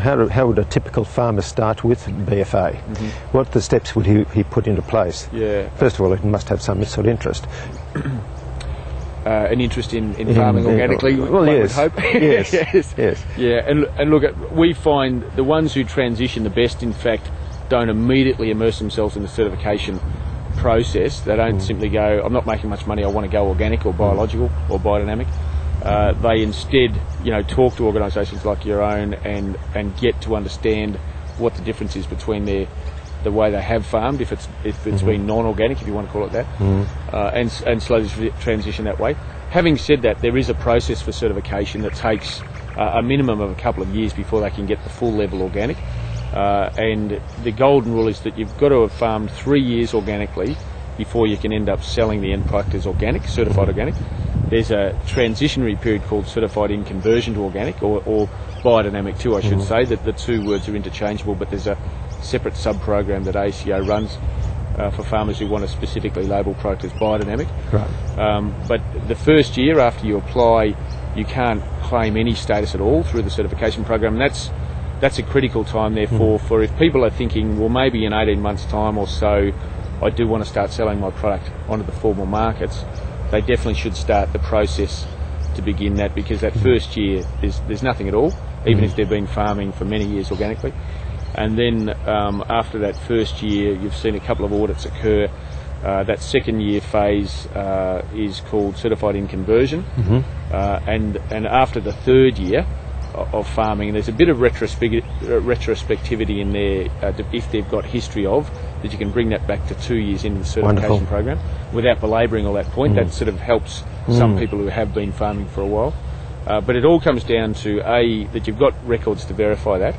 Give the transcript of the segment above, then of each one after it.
how would a typical farmer start with BFA? What are the steps would he put into place? Yeah. First of all, he must have some sort of interest. An interest in farming organically, well, yes. would hope. Yes. Yes. Yeah, and look, we find the ones who transition the best, in fact, don't immediately immerse themselves in the certification process. They don't simply go, I'm not making much money, I want to go organic or biological or biodynamic. They instead, talk to organisations like your own and get to understand what the difference is between the way they have farmed, if it's been non-organic, if you want to call it that, and slowly transition that way. Having said that, there is a process for certification that takes a minimum of a couple of years before they can get the full level organic. And the golden rule is that you've got to have farmed 3 years organically before you can end up selling the end product as organic, certified organic. There's a transitionary period called certified in conversion to organic, or biodynamic too, I should say, that the two words are interchangeable, but there's a separate sub-program that ACO runs for farmers who want to specifically label product as biodynamic. Right. But the first year after you apply, you can't claim any status at all through the certification program. That's a critical time, therefore, for if people are thinking, well, maybe in 18 months' time or so, I do want to start selling my product onto the formal markets, they definitely should start the process to begin that, because that first year there's nothing at all, even if they've been farming for many years organically. And then after that first year, you've seen a couple of audits occur. That second year phase is called certified in conversion, and after the third year of farming, there's a bit of retrospectivity in there if they've got history of, that you can bring that back to 2 years into the certification program without belabouring all that point. That sort of helps some people who have been farming for a while. But it all comes down to A, that you've got records to verify that,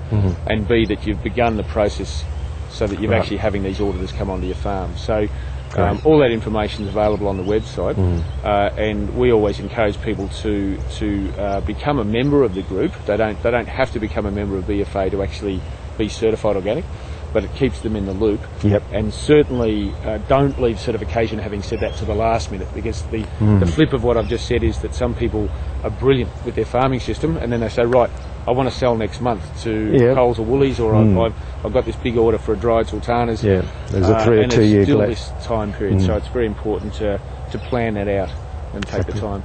and B, that you've begun the process so that you're actually having these auditors come onto your farm. So all that information is available on the website, and we always encourage people to become a member of the group. They don't have to become a member of BFA to actually be certified organic, but it keeps them in the loop. And certainly don't leave certification, having said that, to the last minute, because the flip of what I've just said is that some people are brilliant with their farming system, and then they say, right, I want to sell next month to Coles or Woolies, or I've got this big order for dried sultanas. There's a 3 or 2 year and it's still this time period, so it's very important to plan that out and take the time.